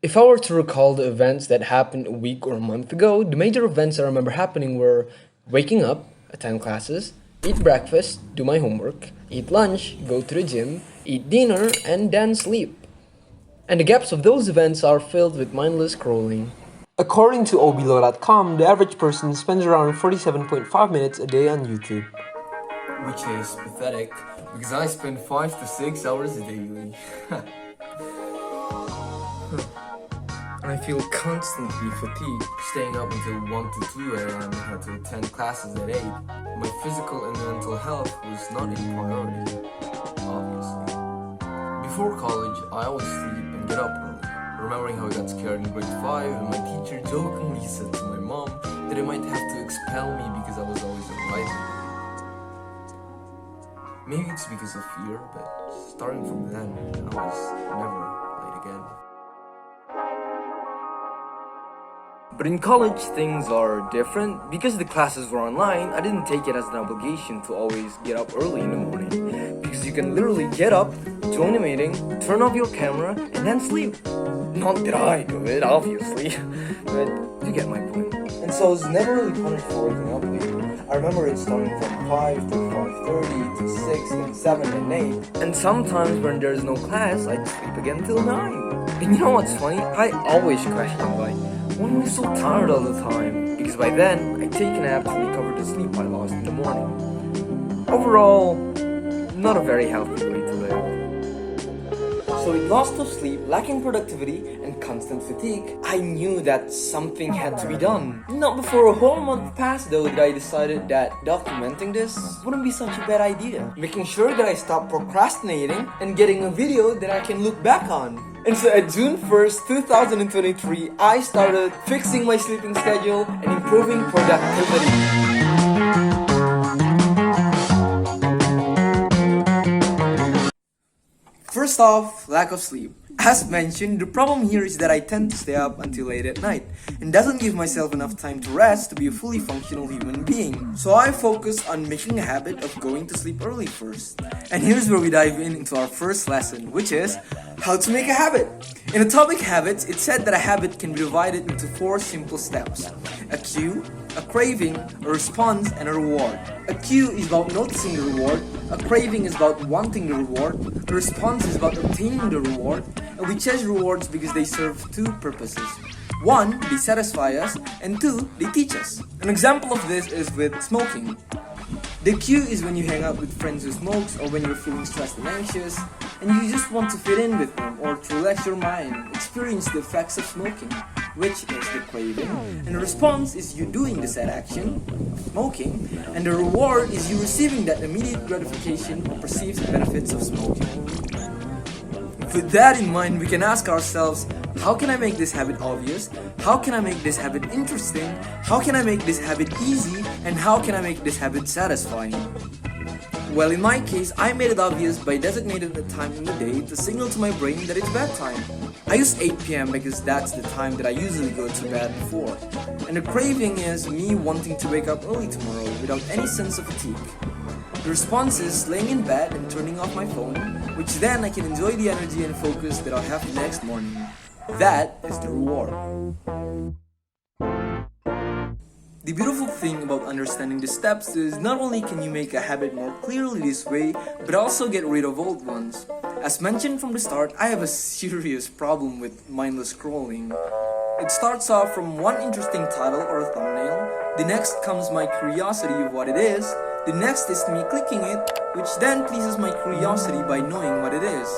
If I were to recall the events that happened a week or a month ago, the major events I remember happening were waking up, attend classes, eat breakfast, do my homework, eat lunch, go to the gym, eat dinner, and then sleep. And the gaps of those events are filled with mindless scrolling. According to oblo.com, the average person spends around 47.5 minutes a day on YouTube. Which is pathetic because I spend 5 to 6 hours daily. And I feel constantly fatigued, staying up until 1 to 2 a.m. and had to attend classes at 8. My physical and mental health was not a priority, obviously. Before college, I always sleep and get up early, remembering how I got scared in grade 5 and my teacher jokingly said to my mom that it might have to expel me because I was always arriving. Maybe it's because of fear, but starting from then, I was never late again. But in college, things are different. Because the classes were online, I didn't take it as an obligation to always get up early in the morning. Because you can literally get up, join a meeting, turn off your camera, and then sleep. Not that I do it, obviously, but you get my point. And so I was never really punished for waking up late. I remember it starting from 5 to 5:30 to 6, then 7 and 8. And sometimes when there's no class, I'd sleep again till 9. And you know what's funny? I always question like, why am I so tired all the time? Because by then, I take a nap to recover the sleep I lost in the morning. Overall, not a very healthy way to live. So with loss of sleep, lacking productivity, and constant fatigue, I knew that something had to be done. Not before a whole month passed though that I decided that documenting this wouldn't be such a bad idea. Making sure that I stopped procrastinating and getting a video that I can look back on. And so at June 1st, 2023, I started fixing my sleeping schedule and improving productivity. First off, lack of sleep. As mentioned, the problem here is that I tend to stay up until late at night and doesn't give myself enough time to rest to be a fully functional human being. So I focus on making a habit of going to sleep early first. And here's where we dive into our first lesson, which is how to make a habit. In Atomic Habits, it said that a habit can be divided into 4 simple steps: a cue, a craving, a response, and a reward. A cue is about noticing the reward, a craving is about wanting the reward, a response is about obtaining the reward, and we chase rewards because they serve 2 purposes. 1, they satisfy us, and 2, they teach us. An example of this is with smoking. The cue is when you hang out with friends who smokes, or when you're feeling stressed and anxious, and you just want to fit in with them or to relax your mind, experience the effects of smoking, which is the craving. And the response is you doing the said action of smoking, and the reward is you receiving that immediate gratification or perceived benefits of smoking. With that in mind, we can ask ourselves, how can I make this habit obvious? How can I make this habit interesting? How can I make this habit easy? And how can I make this habit satisfying? Well, in my case, I made it obvious by designating a time in the day to signal to my brain that it's bedtime. I use 8 p.m. because that's the time that I usually go to bed before. And the craving is me wanting to wake up early tomorrow without any sense of fatigue. The response is laying in bed and turning off my phone, which then I can enjoy the energy and focus that I'll have the next morning. That is the reward. The beautiful thing about understanding the steps is not only can you make a habit more clearly this way, but also get rid of old ones. As mentioned from the start, I have a serious problem with mindless scrolling. It starts off from one interesting title or a thumbnail, the next comes my curiosity of what it is, the next is me clicking it, which then pleases my curiosity by knowing what it is.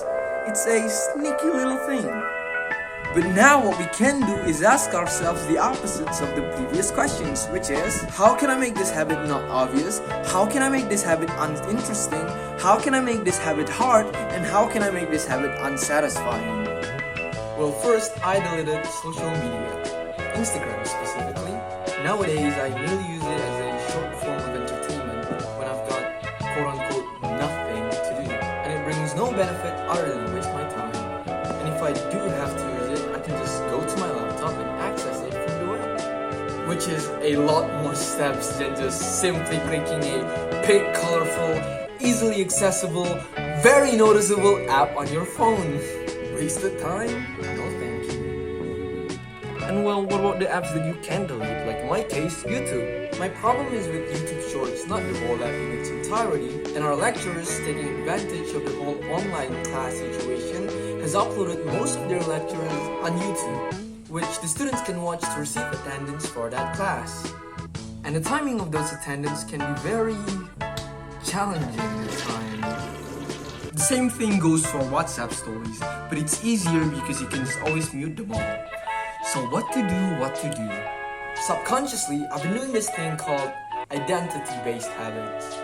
It's a sneaky little thing. But now what we can do is ask ourselves the opposites of the previous questions, which is, how can I make this habit not obvious? How can I make this habit uninteresting? How can I make this habit hard? And how can I make this habit unsatisfying? Well, first, I deleted social media, Instagram specifically. Nowadays, I merely use it as a short form of entertainment when I've got quote-unquote nothing to do. And it brings no benefit other than waste my time. And if I do have to use it, I can just go to my laptop and access it from the web. Which is a lot more steps than just simply clicking a big, colorful, easily accessible, very noticeable app on your phone. Wasted time? No thank you. And well, what about the apps that you can delete? Like in my case, YouTube. My problem is with YouTube Shorts, not the whole app in its entirety, and our lecturers, taking advantage of the whole online class situation, has uploaded most of their lectures on YouTube, which the students can watch to receive attendance for that class. And the timing of those attendance can be very challenging at times. The same thing goes for WhatsApp stories, but it's easier because you can just always mute them all. So what to do? Subconsciously, I've been doing this thing called identity-based habits.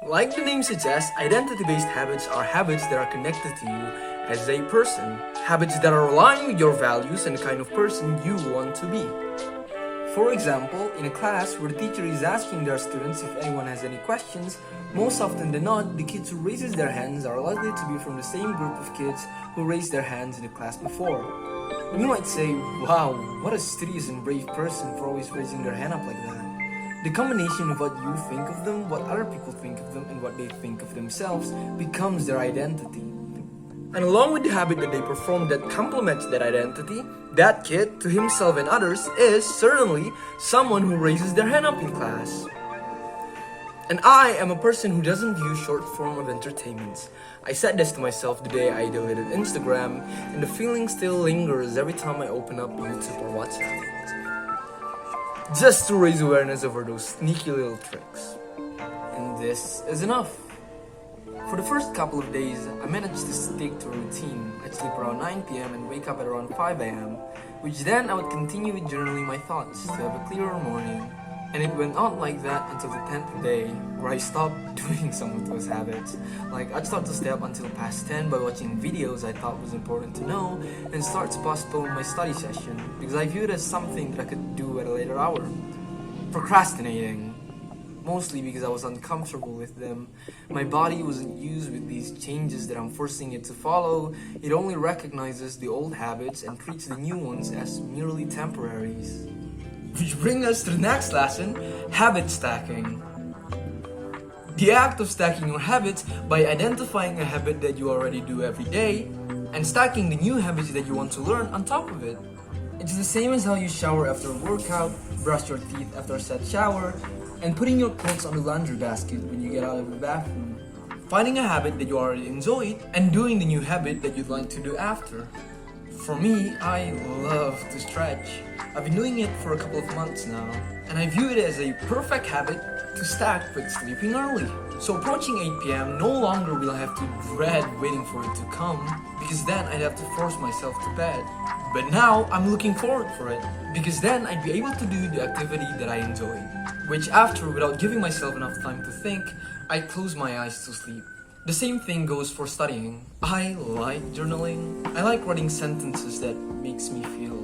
Like the name suggests, identity-based habits are habits that are connected to you as a person. Habits that are aligned with your values and the kind of person you want to be. For example, in a class where the teacher is asking their students if anyone has any questions, most often than not, the kids who raises their hands are likely to be from the same group of kids who raised their hands in the class before. And you might say, wow, what a studious and brave person for always raising their hand up like that. The combination of what you think of them, what other people think of them, and what they think of themselves becomes their identity. And along with the habit that they perform that complements that identity, that kid, to himself and others, is certainly someone who raises their hand up in class. And I am a person who doesn't view short form of entertainments. I said this to myself the day I deleted Instagram, and the feeling still lingers every time I open up YouTube or WhatsApp. Just to raise awareness over those sneaky little tricks. And this is enough. For the first couple of days, I managed to stick to a routine. I'd sleep around 9 p.m. and wake up at around 5 a.m., which then I would continue with journaling my thoughts to have a clearer morning. And it went on like that until the 10th day, where I stopped doing some of those habits. Like, I'd start to stay up until past 10 by watching videos I thought was important to know, and start to postpone my study session, because I viewed it as something that I could do at a later hour. Procrastinating. Mostly because I was uncomfortable with them. My body wasn't used with these changes that I'm forcing it to follow. It only recognizes the old habits and treats the new ones as merely temporaries. Which brings us to the next lesson, habit stacking. The act of stacking your habits by identifying a habit that you already do every day and stacking the new habits that you want to learn on top of it. It's the same as how you shower after a workout, brush your teeth after a set shower, and putting your clothes on the laundry basket when you get out of the bathroom. Finding a habit that you already enjoyed and doing the new habit that you'd like to do after. For me, I love to stretch. I've been doing it for a couple of months now, and I view it as a perfect habit to stack with sleeping early. So approaching 8 p.m, no longer will I have to dread waiting for it to come, because then I'd have to force myself to bed. But now, I'm looking forward for it, because then I'd be able to do the activity that I enjoy. Which after, without giving myself enough time to think, I close my eyes to sleep. The same thing goes for studying. I like journaling. I like writing sentences that makes me feel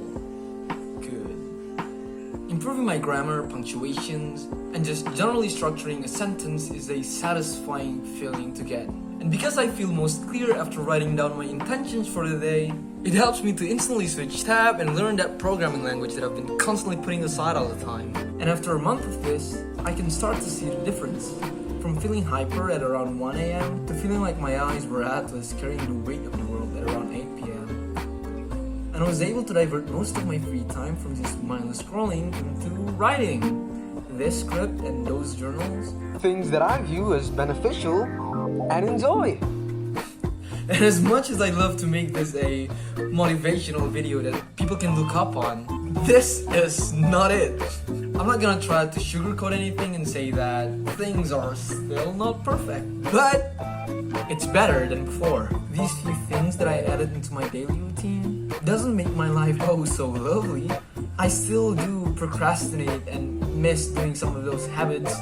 good. Improving my grammar, punctuations, and just generally structuring a sentence is a satisfying feeling to get. And because I feel most clear after writing down my intentions for the day, it helps me to instantly switch tab and learn that programming language that I've been constantly putting aside all the time. And after a month of this, I can start to see the difference. From feeling hyper at around 1 a.m. to feeling like my eyes were atlas carrying the weight of the world at around 8 p.m. And I was able to divert most of my free time from just mindless scrolling into writing this script and those journals. Things that I view as beneficial and enjoy. And as much as I love to make this a motivational video that people can look up on, this is not it. I'm not gonna try to sugarcoat anything and say that things are still not perfect, but it's better than before. These few things that I added into my daily routine doesn't make my life oh so lovely. I still do procrastinate and miss doing some of those habits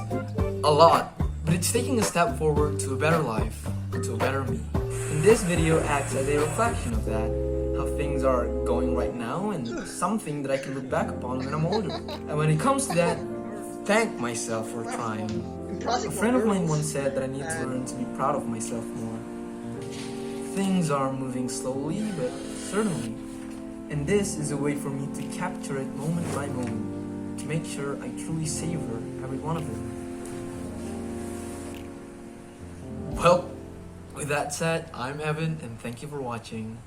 a lot, but it's taking a step forward to a better life, to a better me. And this video acts as a reflection of that, how things are going right now and something that I can look back upon when I'm older. And when it comes to that, thank myself for trying. A friend of mine once said that I need to learn to be proud of myself more. Things are moving slowly, but certainly. And this is a way for me to capture it moment by moment, to make sure I truly savor every one of them. Well, with that said, I'm Evan, and thank you for watching.